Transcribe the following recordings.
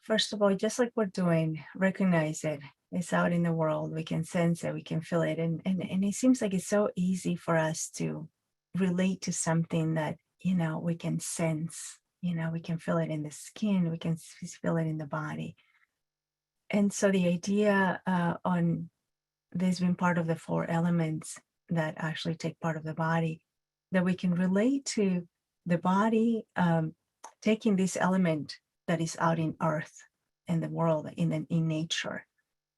first of all, just like we're doing, recognize it. It's out in the world. We can sense it, we can feel it. And it seems like it's so easy for us to relate to something that, we can sense, we can feel it in the skin, we can feel it in the body. And so the idea on this being part of the four elements that actually take part of the body, that we can relate to the body taking this element that is out in earth, in the world, in nature,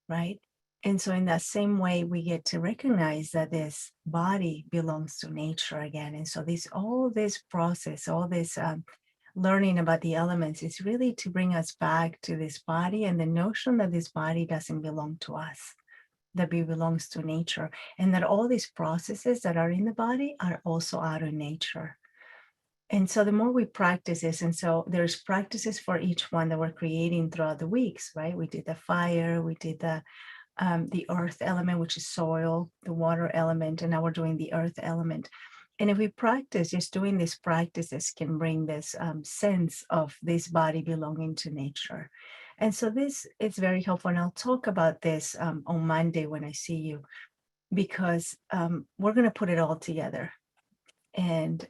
right? And so in that same way, we get to recognize that this body belongs to nature again. And so all this process, all this learning about the elements is really to bring us back to this body and the notion that this body doesn't belong to us, that it belongs to nature, and that all these processes that are in the body are also out of nature. And so the more we practice this, and so there's practices for each one that we're creating throughout the weeks, right? We did the fire, we did the earth element, which is soil, the water element, and now we're doing the earth element. And if we practice, just doing these practices can bring this sense of this body belonging to nature. And so this is very helpful. And I'll talk about this on Monday when I see you, because we're going to put it all together. And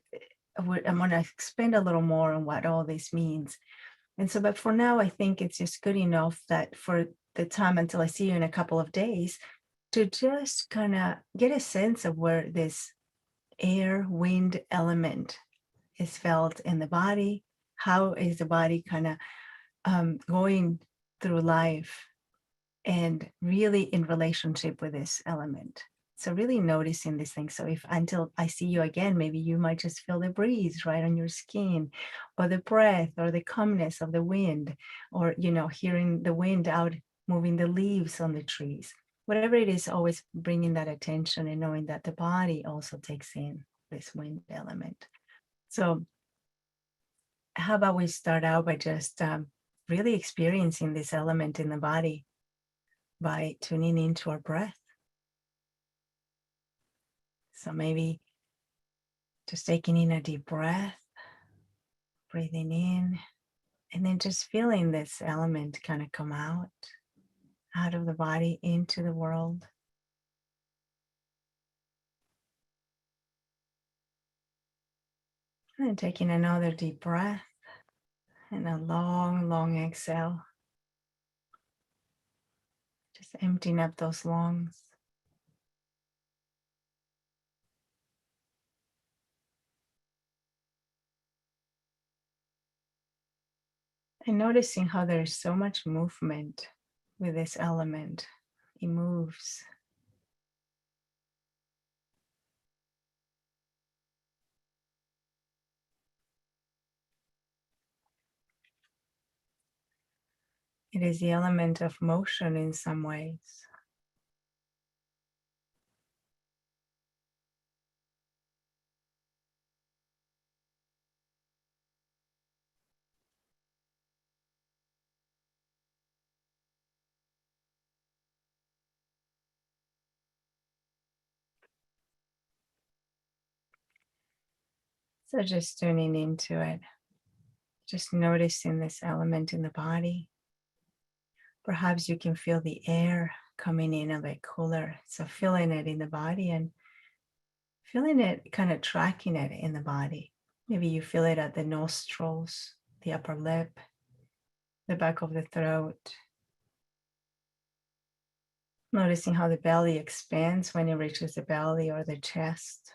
I'm going to expand a little more on what all this means. And so, but for now, I think it's just good enough that for the time until I see you in a couple of days, to just kind of get a sense of where this air, wind element is felt in the body. How is the body kind of going through life and really in relationship with this element? So really noticing these things. So if until I see you again, maybe you might just feel the breeze right on your skin, or the breath, or the calmness of the wind, or hearing the wind out moving the leaves on the trees. Whatever it is, always bringing that attention and knowing that the body also takes in this wind element. So how about we start out by just really experiencing this element in the body by tuning into our breath. So maybe just taking in a deep breath, breathing in, and then just feeling this element kind of come out of the body into the world. And then taking another deep breath and a long, long exhale. Just emptying up those lungs. And noticing how there's so much movement with this element. It moves. It is the element of motion in some ways. So just tuning into it, just noticing this element in the body. Perhaps you can feel the air coming in a bit cooler. So feeling it in the body and feeling it, kind of tracking it in the body. Maybe you feel it at the nostrils, the upper lip, the back of the throat. Noticing how the belly expands when it reaches the belly or the chest.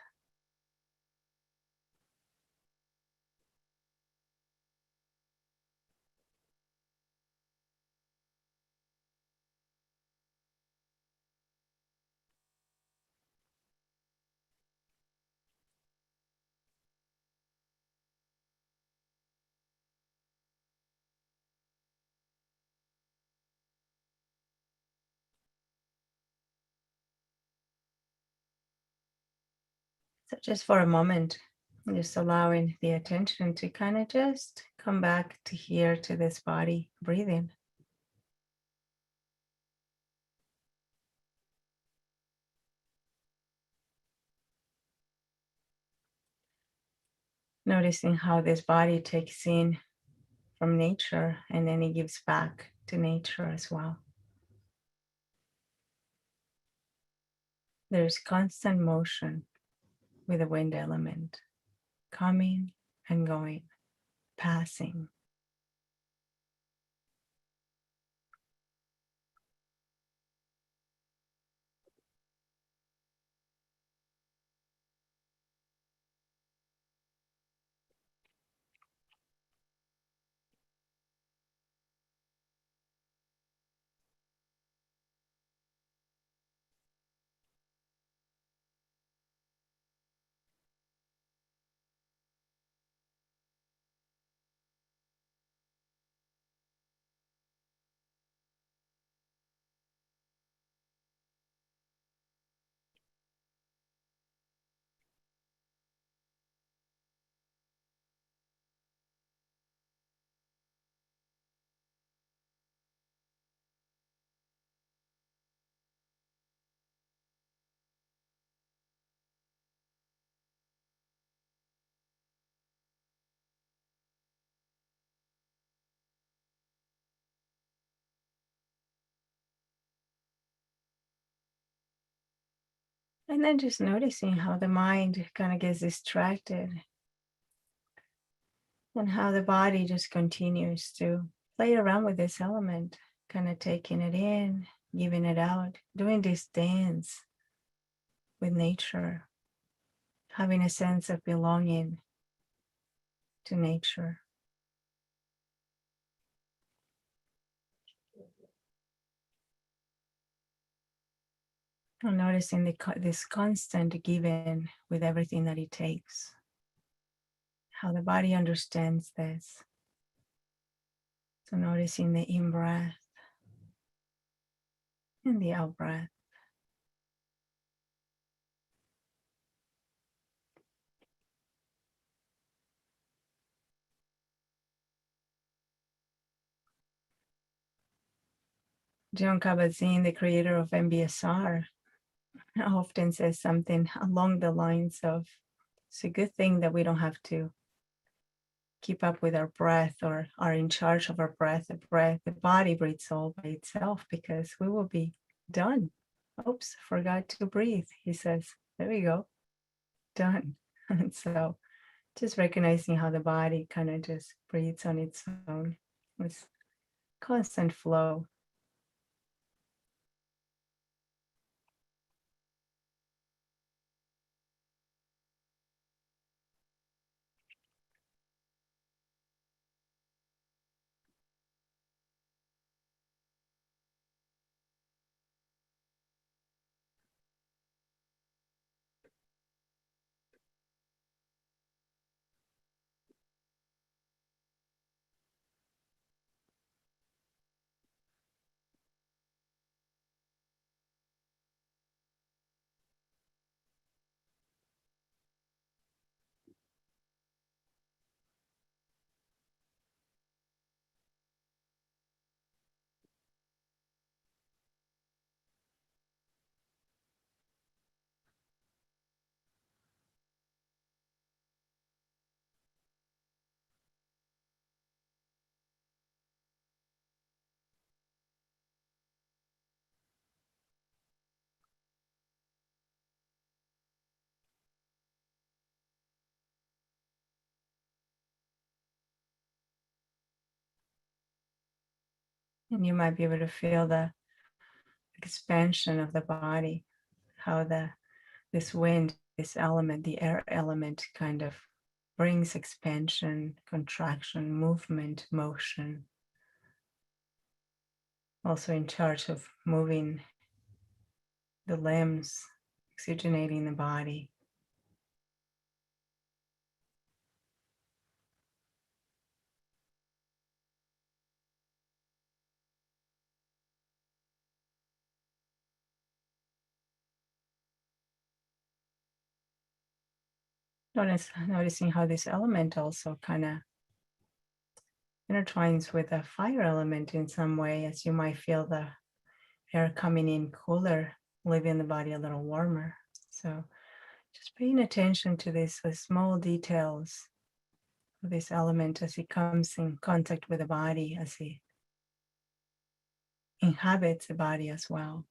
So just for a moment, just allowing the attention to kind of just come back to here, to this body, breathing. Noticing how this body takes in from nature, and then it gives back to nature as well. There's constant motion with the wind element, coming and going, passing. And then just noticing how the mind kind of gets distracted and how the body just continues to play around with this element, kind of taking it in, giving it out, doing this dance with nature, having a sense of belonging to nature. And noticing this constant giving with everything that it takes, how the body understands this. So noticing the in breath and the out breath. John Kabat-Zinn, the creator of MBSR, often says something along the lines of, it's a good thing that we don't have to keep up with our breath or are in charge of our breath. The body breathes all by itself because we will be done. Oops, forgot to breathe, he says. There we go, done. And so just recognizing how the body kind of just breathes on its own, this constant flow. And you might be able to feel the expansion of the body, how this wind, this element, the air element kind of brings expansion, contraction, movement, motion. Also in charge of moving the limbs, oxygenating the body. Noticing how this element also kind of intertwines with the fire element in some way, as you might feel the air coming in cooler, leaving the body a little warmer. So just paying attention to these small details of this element as it comes in contact with the body, as it inhabits the body as well.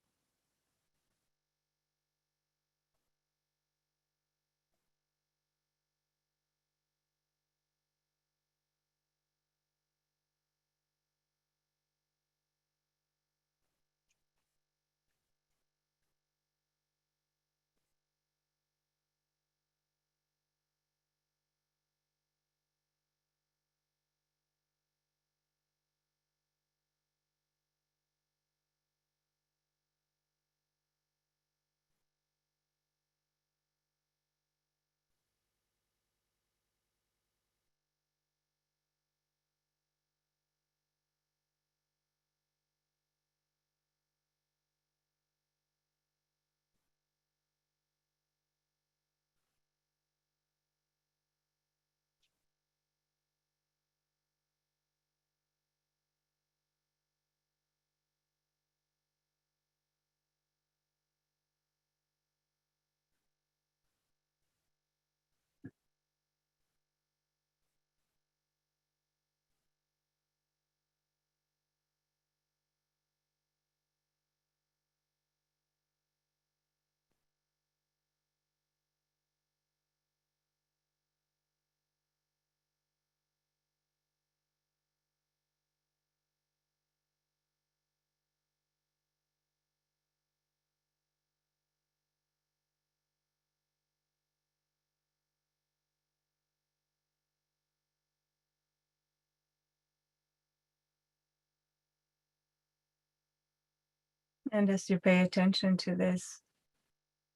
And as you pay attention to this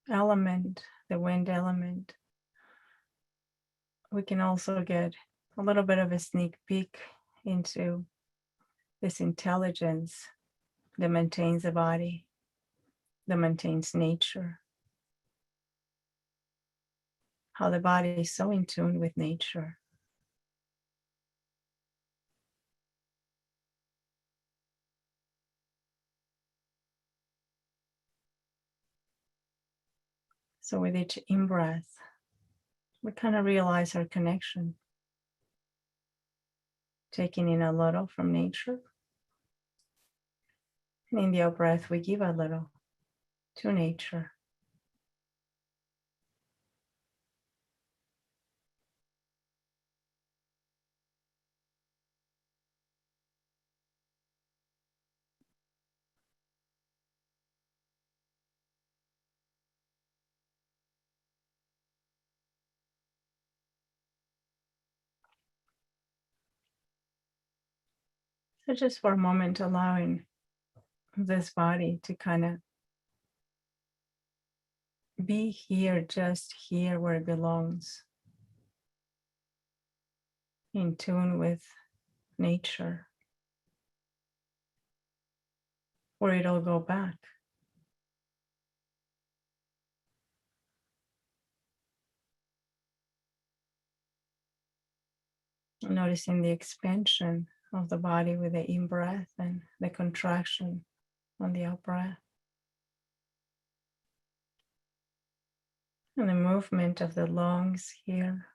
element, the wind element, we can also get a little bit of a sneak peek into this intelligence that maintains the body, that maintains nature, how the body is so in tune with nature. So with each in-breath, we kind of realize our connection, taking in a little from nature. And in the out-breath, we give a little to nature. So just for a moment, allowing this body to kind of be here, just here where it belongs, in tune with nature, where it'll go back. Noticing the expansion of the body with the in-breath and the contraction on the out-breath. And the movement of the lungs here,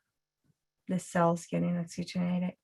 the cells getting oxygenated.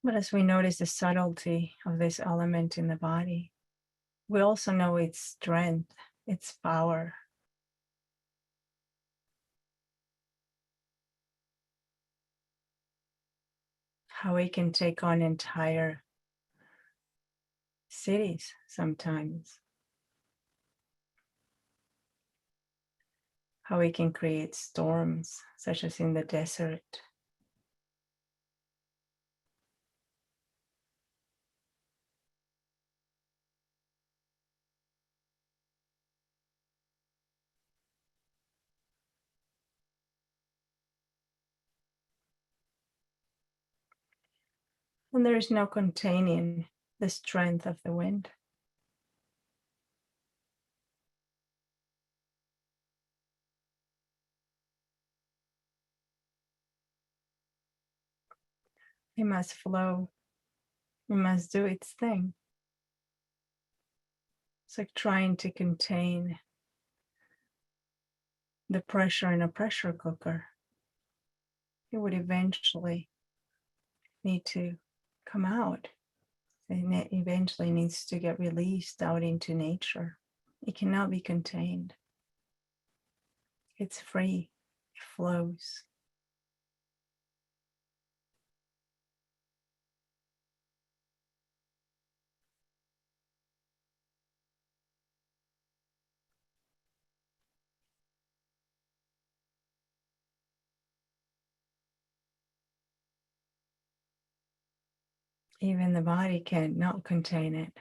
But as we notice the subtlety of this element in the body, we also know its strength, its power. how we can take on entire cities sometimes, how we can create storms, such as in the desert. And there is no containing the strength of the wind. It must flow, it must do its thing. It's like trying to contain the pressure in a pressure cooker. It would eventually need to come out, and it eventually needs to get released out into nature. It cannot be contained. It's free, it flows. Even the body cannot contain it.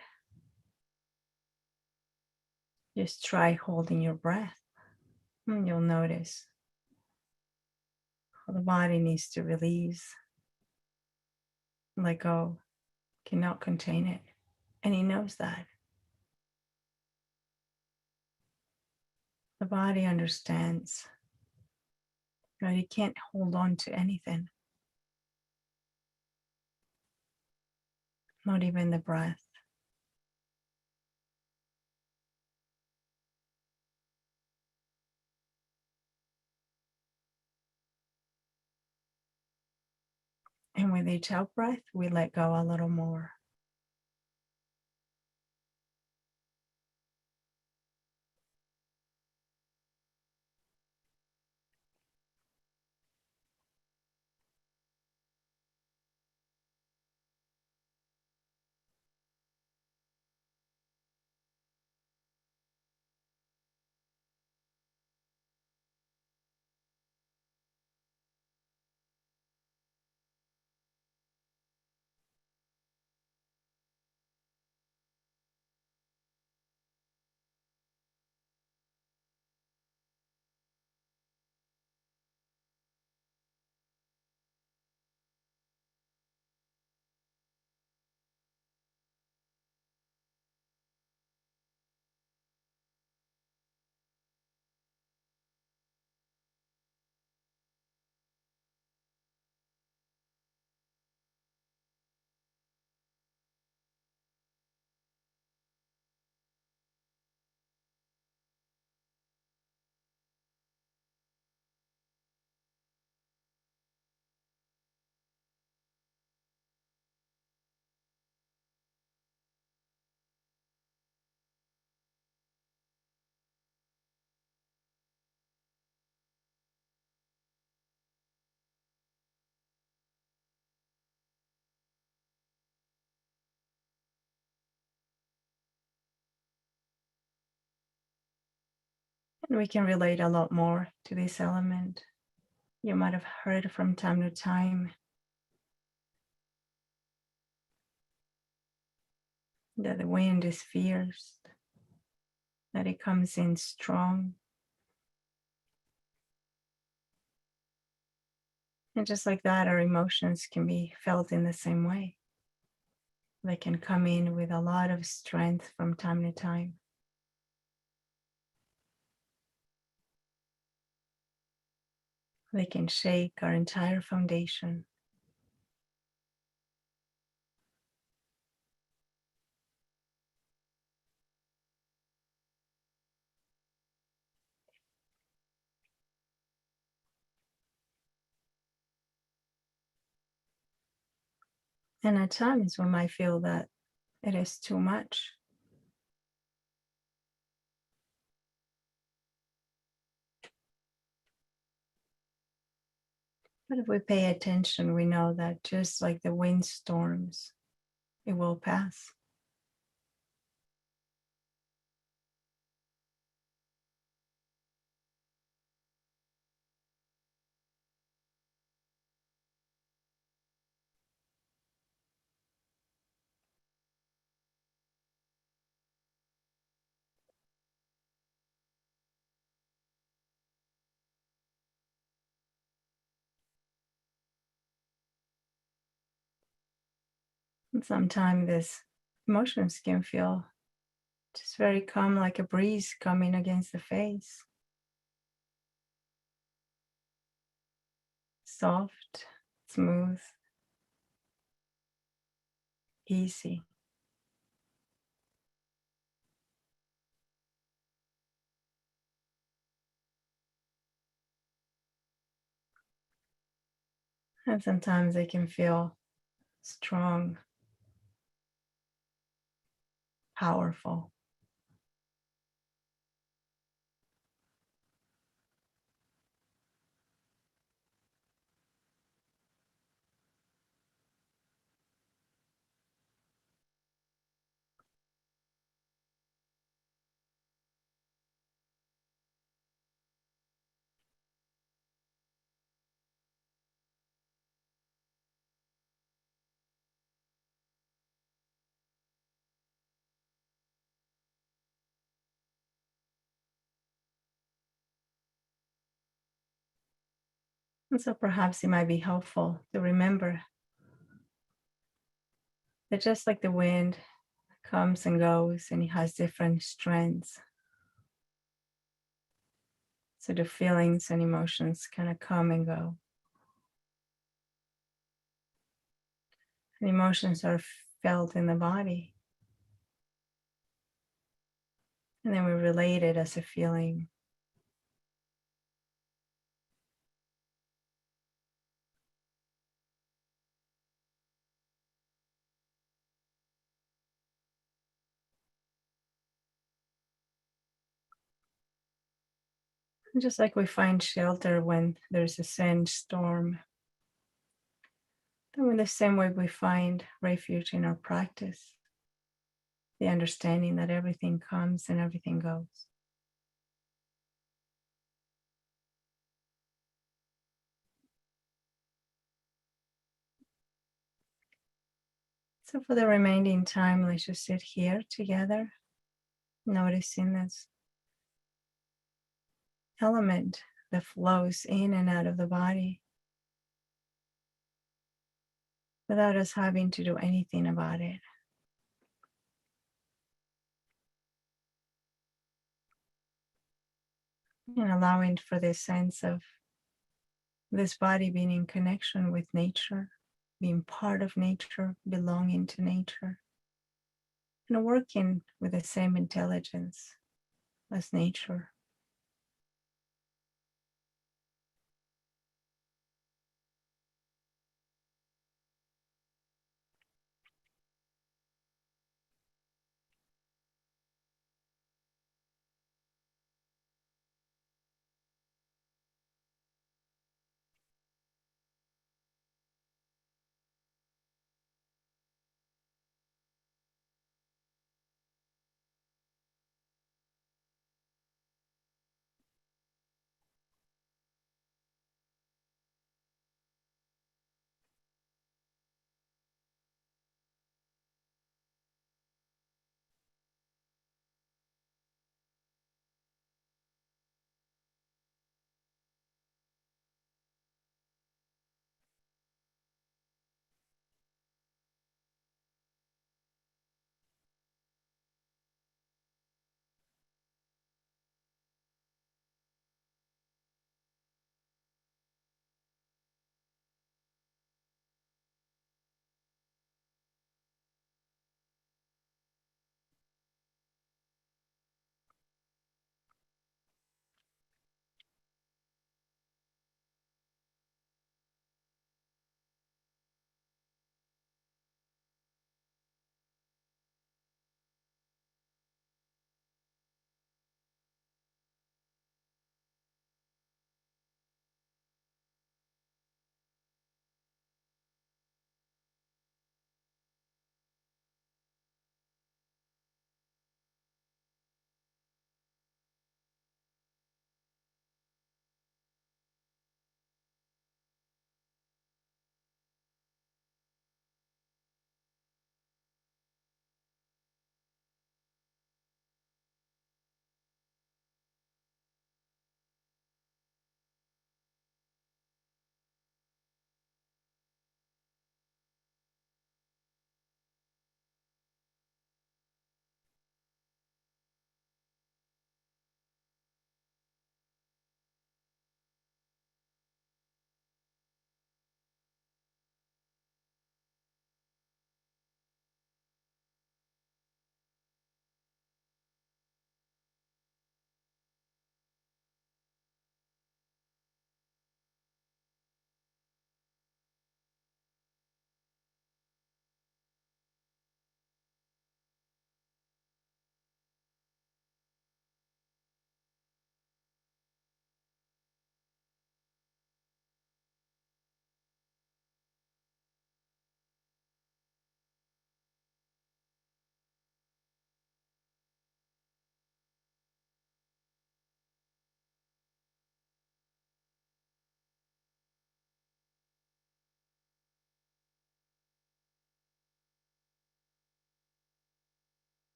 Just try holding your breath, and you'll notice how the body needs to release, let go, cannot contain it. And he knows that. The body understands that it can't hold on to anything, not even the breath. And with each out breath, we let go a little more. And we can relate a lot more to this element. You might have heard from time to time that the wind is fierce, that it comes in strong. And just like that, our emotions can be felt in the same way. They can come in with a lot of strength from time to time. They can shake our entire foundation. And at times we might feel that it is too much. But if we pay attention, we know that just like the windstorms, it will pass. And sometimes these emotions can feel just very calm, like a breeze coming against the face, soft, smooth, easy. And sometimes they can feel strong, powerful. And so perhaps it might be helpful to remember that just like the wind comes and goes and it has different strengths, so the feelings and emotions kind of come and go. And emotions are felt in the body. And then we relate it as a feeling. And just like we find shelter when there's a sandstorm, then in the same way we find refuge in our practice, the understanding that everything comes and everything goes. So for the remaining time, let's just sit here together, noticing this element that flows in and out of the body without us having to do anything about it. And allowing for this sense of this body being in connection with nature, being part of nature, belonging to nature, and working with the same intelligence as nature.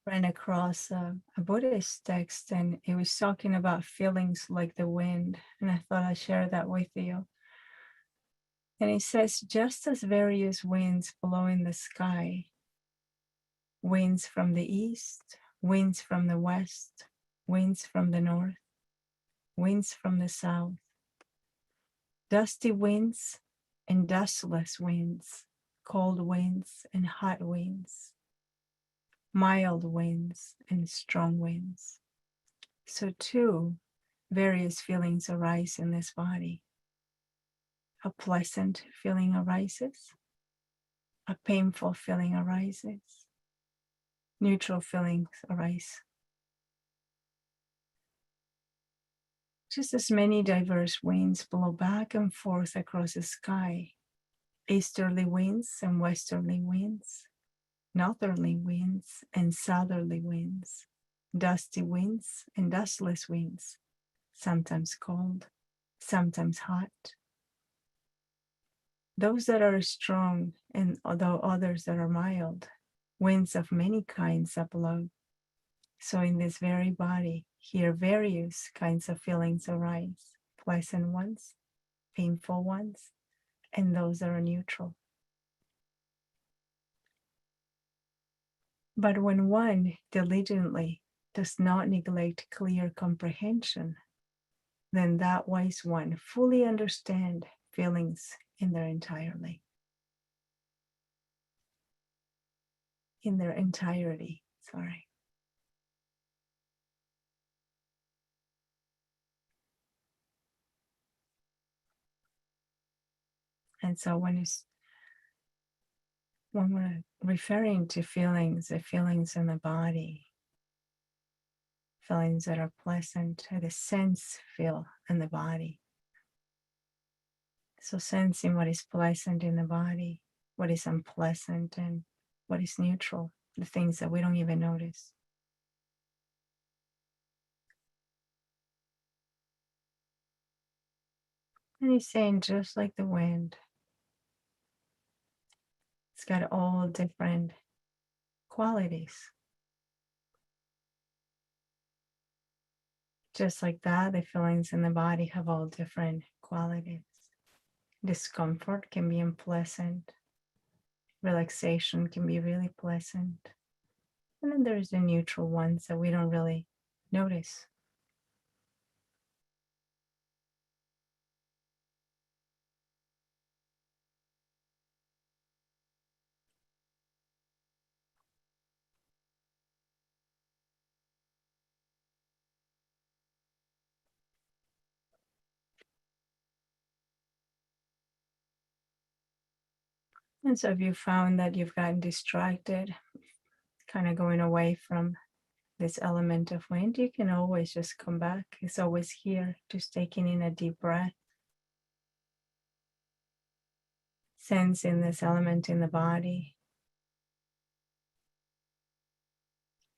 ran across a Buddhist text, and it was talking about feelings like the wind. And I thought I'd share that with you. And it says, just as various winds blow in the sky, winds from the east, winds from the west, winds from the north, winds from the south, dusty winds and dustless winds, cold winds and hot winds, mild winds and strong winds. So too, various feelings arise in this body. A pleasant feeling arises, a painful feeling arises, neutral feelings arise. Just as many diverse winds blow back and forth across the sky, easterly winds and westerly winds, northerly winds and southerly winds, dusty winds and dustless winds, sometimes cold, sometimes hot. Those that are strong, and although others that are mild, winds of many kinds that blow. So in this very body, here various kinds of feelings arise, pleasant ones, painful ones, and those that are neutral. But when one diligently does not neglect clear comprehension, then that wise one fully understands feelings in their entirety. In their entirety, sorry. And so when we're referring to feelings, the feelings in the body, feelings that are pleasant, the sense feel in the body. So sensing what is pleasant in the body, what is unpleasant, and what is neutral, the things that we don't even notice. And he's saying, just like the wind, it's got all different qualities. Just like that, the feelings in the body have all different qualities. Discomfort can be unpleasant. Relaxation can be really pleasant. And then there's the neutral ones that we don't really notice. And so if you found that you've gotten distracted, kind of going away from this element of wind, you can always just come back. It's always here, just taking in a deep breath, sensing this element in the body.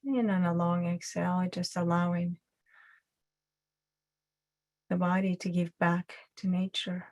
And on a long exhale, just allowing the body to give back to nature.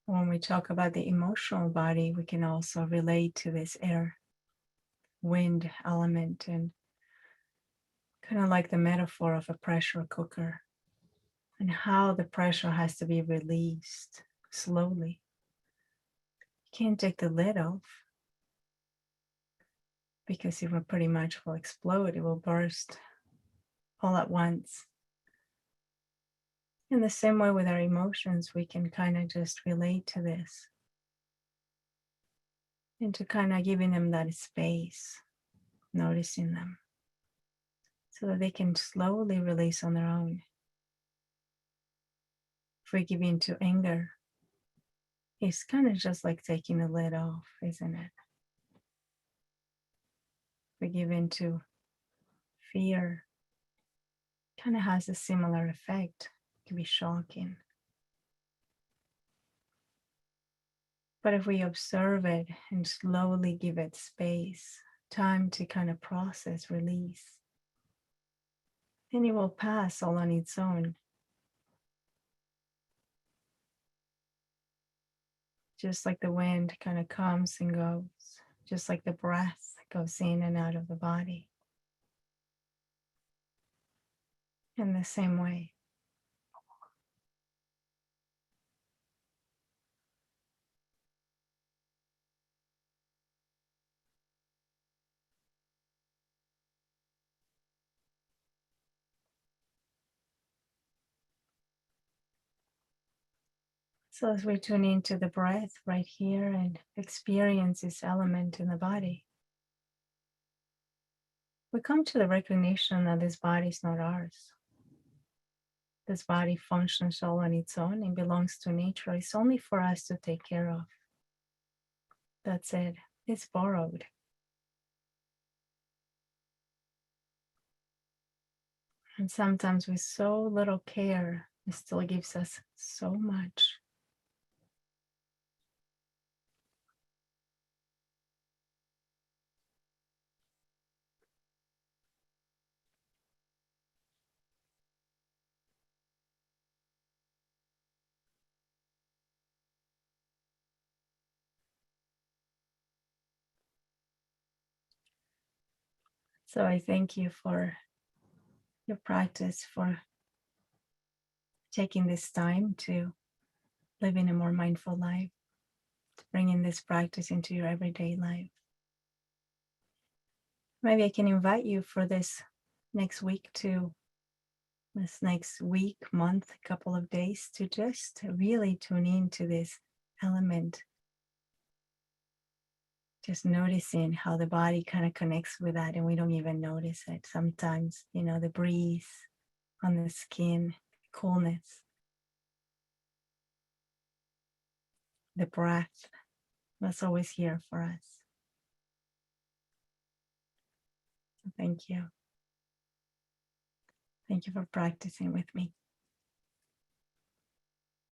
When we talk about the emotional body, we can also relate to this air, wind element, and kind of like the metaphor of a pressure cooker and how the pressure has to be released slowly. You can't take the lid off because it will pretty much will explode. It will burst all at once. In the same way with our emotions, we can kind of just relate to this into kind of giving them that space, noticing them so that they can slowly release on their own. If we give in to anger, it's kind of just like taking the lid off, isn't it? If we give in to fear, kind of has a similar effect. It can be shocking. But if we observe it and slowly give it space, time to kind of process, release, then it will pass all on its own. Just like the wind kind of comes and goes, just like the breath goes in and out of the body. In the same way. So as we tune into the breath right here and experience this element in the body, we come to the recognition that this body is not ours. This body functions all on its own and belongs to nature. It's only for us to take care of. That's it. It's borrowed. And sometimes with so little care, it still gives us so much. So I thank you for your practice, for taking this time to live in a more mindful life, to bringing this practice into your everyday life. Maybe I can invite you for this next week month, couple of days to just really tune into this element. Just noticing how the body kind of connects with that and we don't even notice it. Sometimes, the breeze on the skin, coolness, the breath that's always here for us. So thank you. Thank you for practicing with me.